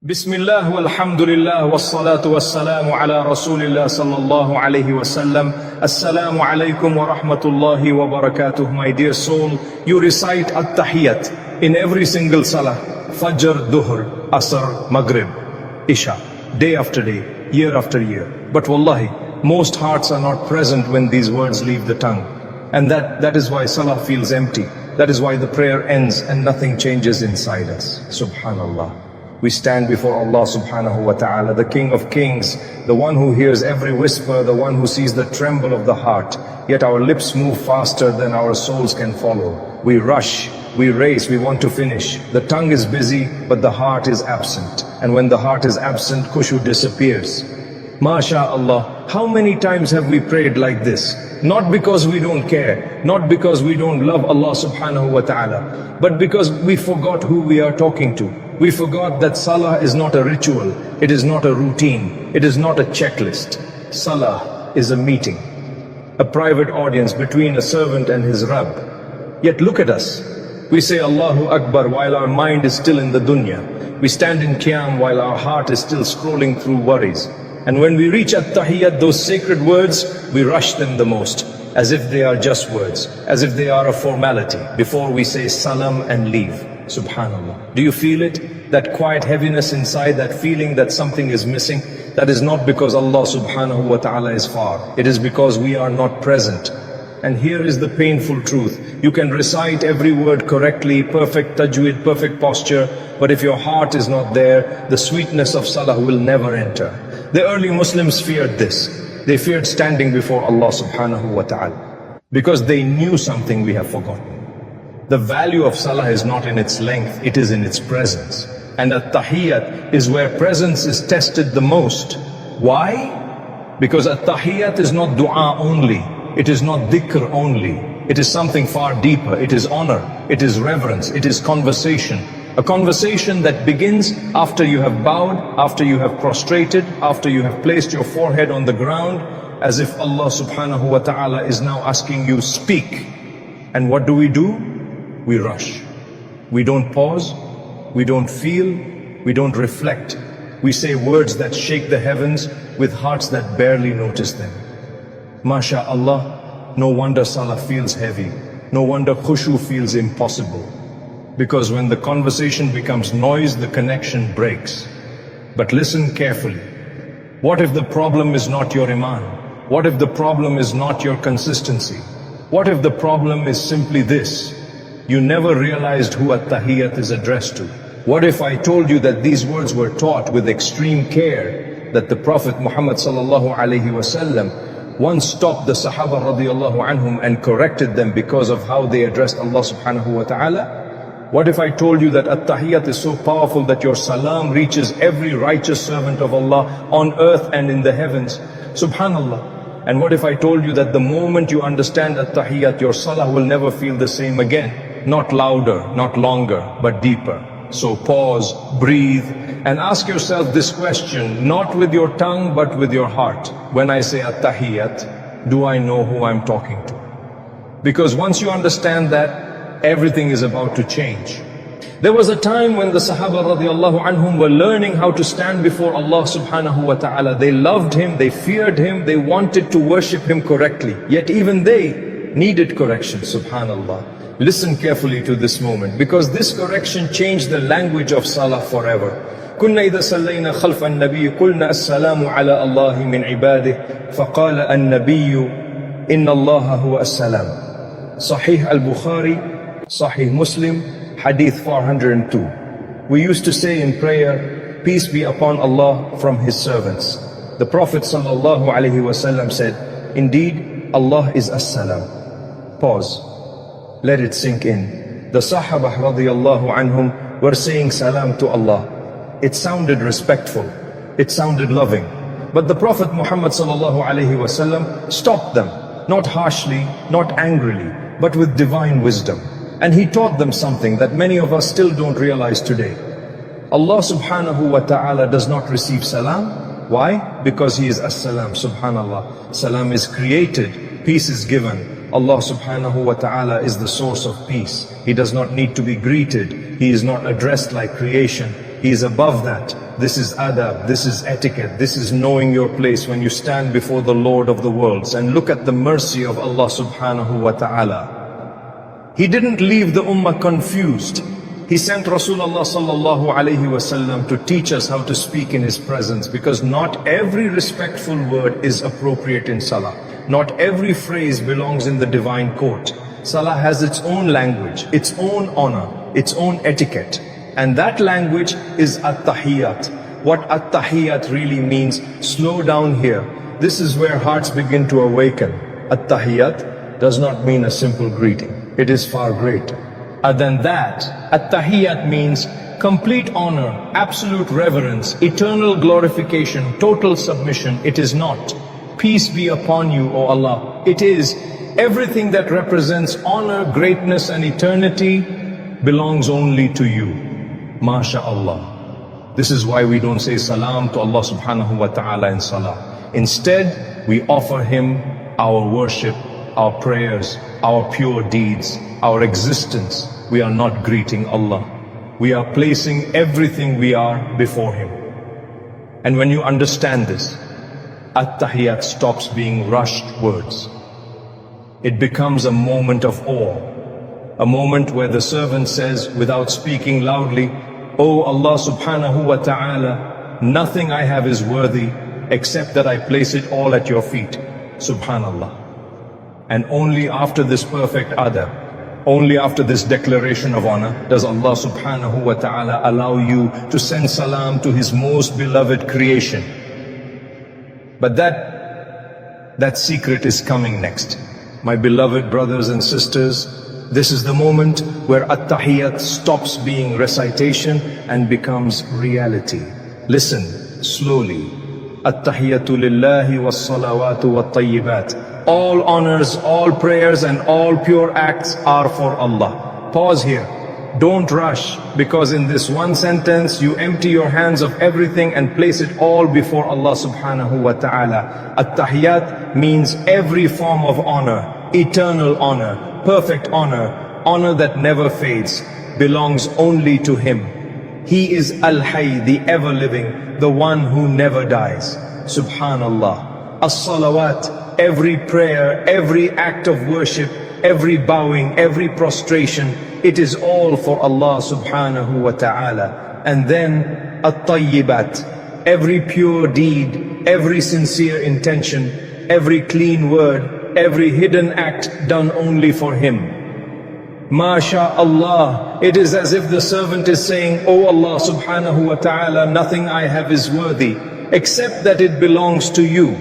Bismillah walhamdulillah wassalatu wassalamu ala rasulillah sallallahu alayhi wasallam. Assalamu alaikum wa rahmatullahi wa barakatuh. My dear soul, you recite At-Tahiyyat in every single Salah, Fajr, Dhuhr, Asr, Maghrib, Isha, day after day, year after year. But wallahi, most hearts are not present when these words leave the tongue. And that is why Salah feels empty. That is why the prayer ends and nothing changes inside us. Subhanallah. We stand before Allah subhanahu wa ta'ala, the King of Kings, the one who hears every whisper, the one who sees the tremble of the heart. Yet our lips move faster than our souls can follow. We rush, we race, we want to finish. The tongue is busy, but the heart is absent. And when the heart is absent, Khushu disappears. MashaAllah, how many times have we prayed like this? Not because we don't care, not because we don't love Allah subhanahu wa ta'ala, but because we forgot who we are talking to. We forgot that Salah is not a ritual, it is not a routine, it is not a checklist. Salah is a meeting, a private audience between a servant and his Rabb. Yet look at us. We say Allahu Akbar while our mind is still in the dunya. We stand in Qiyam while our heart is still scrolling through worries. And when we reach At-Tahiyyat, those sacred words, we rush them the most, as if they are just words, as if they are a formality, before we say salam and leave. Subhanallah. Do you feel it? That quiet heaviness inside, that feeling that something is missing? That is not because Allah subhanahu wa ta'ala is far. It is because we are not present. And here is the painful truth. You can recite every word correctly, perfect tajweed, perfect posture, but if your heart is not there, the sweetness of Salah will never enter. The early Muslims feared this. They feared standing before Allah subhanahu wa ta'ala, because they knew something we have forgotten. The value of Salah is not in its length, it is in its presence. And At-Tahiyyat is where presence is tested the most. Why? Because At-Tahiyyat is not dua only, it is not dhikr only. It is something far deeper. It is honor, it is reverence, it is conversation. A conversation that begins after you have bowed, after you have prostrated, after you have placed your forehead on the ground, as if Allah subhanahu wa ta'ala is now asking you, speak. And what do? We rush. We don't pause, we don't feel, we don't reflect. We say words that shake the heavens with hearts that barely notice them. MashaAllah, no wonder Salah feels heavy. No wonder Khushu feels impossible. Because when the conversation becomes noise, the connection breaks. But listen carefully. What if the problem is not your iman? What if the problem is not your consistency? What if the problem is simply this? You never realized who At-Tahiyyat is addressed to. What if I told you that these words were taught with extreme care, that the Prophet Muhammad sallallahu alaihi wasallam once stopped the Sahaba radiallahu anhum and corrected them because of how they addressed Allah subhanahu wa ta'ala? What if I told you that At-Tahiyyat is so powerful that your salam reaches every righteous servant of Allah on earth and in the heavens? Subhanallah. And what if I told you that the moment you understand At-Tahiyyat, your Salah will never feel the same again? Not louder, not longer, but deeper. So pause, breathe, and ask yourself this question, not with your tongue, but with your heart. When I say At-Tahiyyat, do I know who I'm talking to? Because once you understand that, everything is about to change. There was a time when the Sahaba radiallahu anhum were learning how to stand before Allah subhanahu wa ta'ala. They loved Him, they feared Him, they wanted to worship Him correctly. Yet even they needed correction, subhanallah. Listen carefully to this moment, because this correction changed the language of Salah forever. كنا إذا صلينا خلف النبي قلنا السلام على الله من عباده فقال النبي إن الله هو السلام. Sahih al-Bukhari, Sahih Muslim, Hadith 402. We used to say in prayer, peace be upon Allah from His servants. The Prophet sallallahu alaihi wasallam said, indeed, Allah is as-salam. Pause. Let it sink in. The Sahaba radiallahu anhum were saying salam to Allah. It sounded respectful, it sounded loving. But the Prophet Muhammad sallallahu alaihi wasallam stopped them, not harshly, not angrily, but with divine wisdom. And He taught them something that many of us still don't realize today. Allah subhanahu wa ta'ala does not receive salam. Why? Because He is as-salam, subhanallah. Salam is created, peace is given. Allah subhanahu wa ta'ala is the source of peace. He does not need to be greeted. He is not addressed like creation. He is above that. this is adab, this is etiquette, this is knowing your place when you stand before the Lord of the worlds. And look at the mercy of Allah subhanahu wa ta'ala. He didn't leave the ummah confused. He sent Rasulullah sallallahu alayhi wasallam to teach us how to speak in His presence, because not every respectful word is appropriate in Salah. Not every phrase belongs in the divine court. Salah has its own language, its own honor, its own etiquette. And that language is At-Tahiyyat. What At-Tahiyyat really means, slow down here. This is where hearts begin to awaken. At-Tahiyyat does not mean a simple greeting. It is far greater. Other than that, At-Tahiyyat means complete honor, absolute reverence, eternal glorification, total submission. It is not peace be upon you, O Allah. It is everything that represents honor, greatness and eternity belongs only to you. MashaAllah. This is why we don't say salam to Allah subhanahu wa ta'ala in salah. Instead, we offer Him our worship, our prayers, our pure deeds, our existence. We are not greeting Allah. We are placing everything we are before Him. And when you understand this, At-Tahiyyat stops being rushed words. It becomes a moment of awe. A moment where the servant says, without speaking loudly, "O Allah subhanahu wa ta'ala, nothing I have is worthy except that I place it all at your feet." Subhanallah. And only after this perfect adab, only after this declaration of honor, does Allah subhanahu wa ta'ala allow you to send salam to His most beloved creation. But that secret is coming next. My beloved brothers and sisters, this is the moment where At-Tahiyyat stops being recitation and becomes reality. Listen slowly. At-Tahiyyatu lillahi was-salawatu wat-tayyibat. All honors, all prayers and all pure acts are for Allah. Pause here. Don't rush, because in this one sentence you empty your hands of everything and place it all before Allah subhanahu wa ta'ala. At-Tahiyyat means every form of honor, eternal honor, perfect honor, honor that never fades, belongs only to Him. He is Al-Hayy, the ever-living, the one who never dies. Subhanallah. As-salawat, every prayer, every act of worship, every bowing, every prostration, it is all for Allah subhanahu wa ta'ala. And then At-Tayyibat, every pure deed, every sincere intention, every clean word, every hidden act done only for Him. MashaAllah, it is as if the servant is saying, "O Allah subhanahu wa ta'ala, nothing I have is worthy, except that it belongs to you."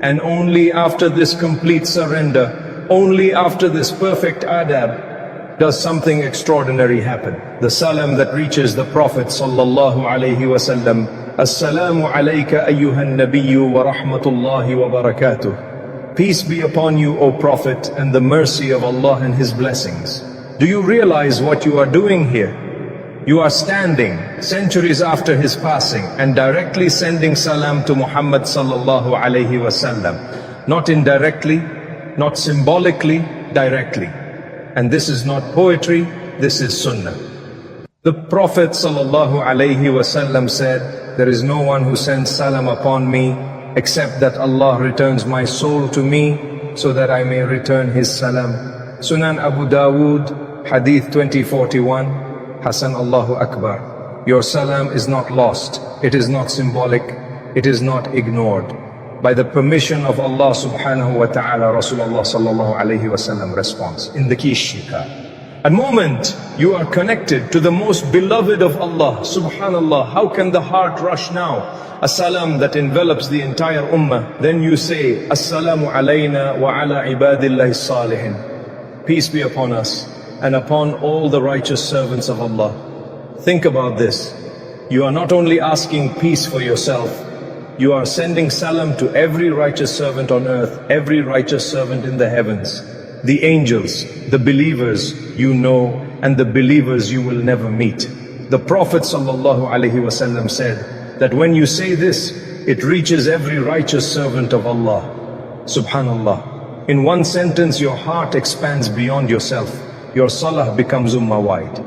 And only after this complete surrender, only after this perfect adab, does something extraordinary happen. The salam that reaches the Prophet sallallahu alayhi wa sallam, "Assalamu alayka ayyuhan nabiyyu wa rahmatullahi wa barakatuh." Peace be upon you, O Prophet, and the mercy of Allah and His blessings. Do you realize what you are doing here? You are standing centuries after his passing and directly sending salam to Muhammad sallallahu alayhi wasallam. Not indirectly, not symbolically, directly. And this is not poetry, this is sunnah. The Prophet sallallahu alayhi wasallam said, "There is no one who sends salam upon me except that Allah returns my soul to me so that I may return His salam." Sunan Abu Dawood, Hadith 2041, Hasan Allahu Akbar. Your salam is not lost, it is not symbolic, it is not ignored. By the permission of Allah subhanahu wa ta'ala, Rasulullah sallallahu alayhi wa sallam responds in the Kishika. A moment you are connected to the most beloved of Allah, subhanallah. How can the heart rush now? A salam that envelops the entire ummah. Then you say, Assalamu alayna wa ala ibadillahi salihin. Peace be upon us and upon all the righteous servants of Allah. Think about this. You are not only asking peace for yourself, you are sending salam to every righteous servant on earth, every righteous servant in the heavens, the angels, the believers you know, and the believers you will never meet. The Prophet sallallahu alaihi wasallam said that when you say this, it reaches every righteous servant of Allah. Subhanallah. In one sentence, your heart expands beyond yourself. Your salah becomes ummah-wide.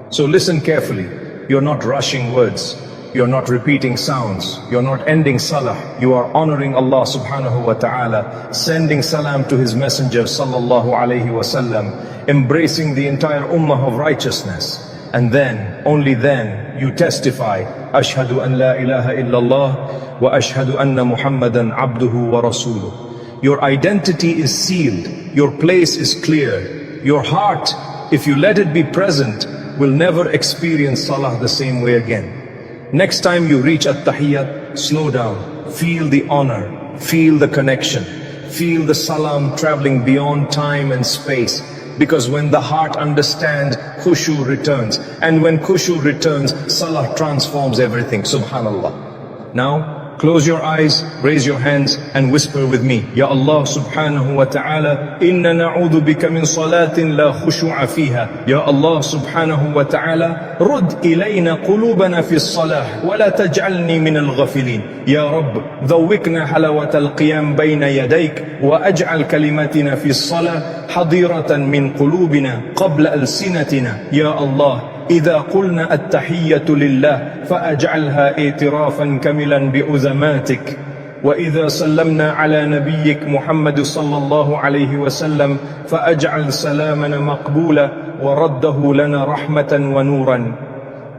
So listen carefully. You're not rushing words. You're not repeating sounds. You're not ending salah. You are honoring Allah subhanahu wa ta'ala, sending salam to His Messenger sallallahu alayhi wasallam, embracing the entire ummah of righteousness. And then, only then, you testify, Ashhadu an la ilaha illallah wa ashhadu anna Muhammadan abduhu wa rasuluh. Your identity is sealed. Your place is clear. Your heart, if you let it be present, will never experience salah the same way again. Next time you reach At-Tahiyyat, slow down. Feel the honor. Feel the connection. Feel the salam traveling beyond time and space. Because when the heart understands, Khushu returns. And when Khushu returns, Salah transforms everything. Subhanallah. Now, close your eyes, raise your hands and whisper with me. Ya Allah subhanahu wa ta'ala, inna na'udhu bika min salatin la khushu'a fiha. Ya Allah subhanahu wa ta'ala, rud ilayna qulubana fi salah, wa la taj'alni min al-ghafilin. Ya Rabb, dhawwikna halawat al-qiyam bayna yadayk, wa aj'al kalimatina fi salah, حضيرة من قلوبنا قبل ألسنتنا يا الله إذا قلنا التحية لله فأجعلها اعترافا كاملا بأزماتك وإذا سلمنا على نبيك محمد صلى الله عليه وسلم فأجعل سلامنا مقبولا ورده لنا رحمة ونورا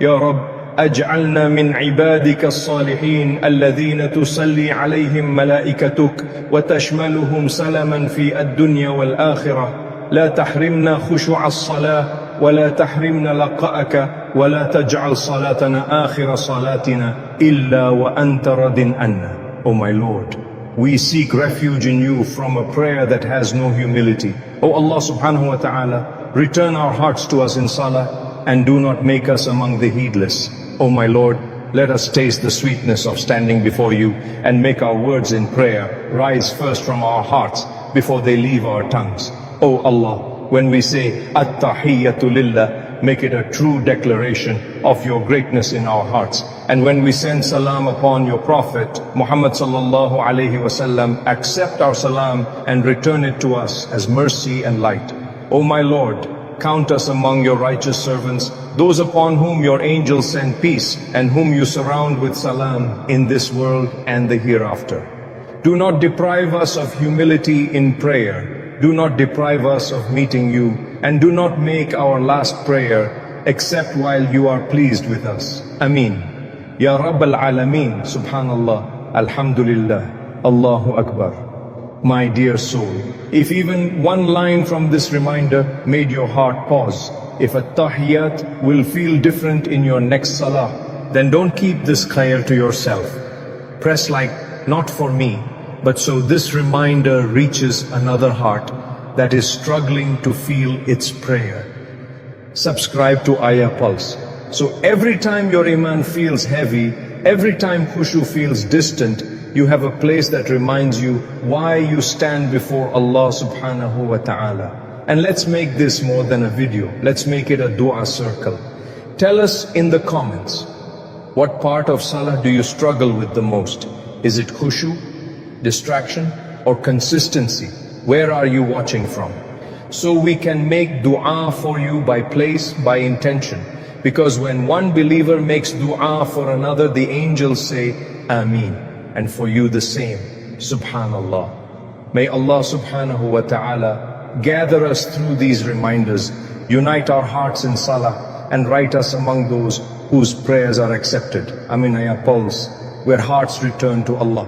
يا رب أجعلنا من عبادك الصالحين الذين تصلي عليهم ملائكتك وتشملهم سلما في الدنيا والآخرة لا تحرمنا خشوع الصلاة ولا تحرمنا لقاءك ولا تجعل صلاتنا آخر صلاتنا إلا وأنت رض عنا. O my Lord, we seek refuge in you from a prayer that has no humility. O Allah subhanahu wa ta'ala, return our hearts to us in salah and do not make us among the heedless. O my Lord, let us taste the sweetness of standing before you and make our words in prayer rise first from our hearts before they leave our tongues. O Allah, when we say At-Tahiyyat lillah, make it a true declaration of your greatness in our hearts. And when we send salam upon your Prophet Muhammad sallallahu alayhi wasallam, accept our salam and return it to us as mercy and light. O my Lord, count us among your righteous servants, those upon whom your angels send peace and whom you surround with salam in this world and the hereafter. Do not deprive us of humility in prayer. Do not deprive us of meeting you, and do not make our last prayer except while you are pleased with us. Ameen. Ya Rabb al-Alameen, Subhanallah, Alhamdulillah, Allahu Akbar. My dear soul, if even one line from this reminder made your heart pause, if At-Tahiyyat will feel different in your next salah, then don't keep this khair to yourself. Press like, not for me, but so this reminder reaches another heart that is struggling to feel its prayer. Subscribe to Ayah Pulse. So every time your iman feels heavy, every time Khushu feels distant, you have a place that reminds you why you stand before Allah subhanahu wa ta'ala. And let's make this more than a video. Let's make it a dua circle. Tell us in the comments, what part of salah do you struggle with the most? Is it khushu, distraction, or consistency? Where are you watching from? So we can make dua for you by place, by intention. Because when one believer makes dua for another, the angels say, Ameen. And for you the same. Subhanallah. May Allah subhanahu wa ta'ala gather us through these reminders, unite our hearts in salah, and write us among those whose prayers are accepted. Amin. Ayah Pulse, where hearts return to Allah.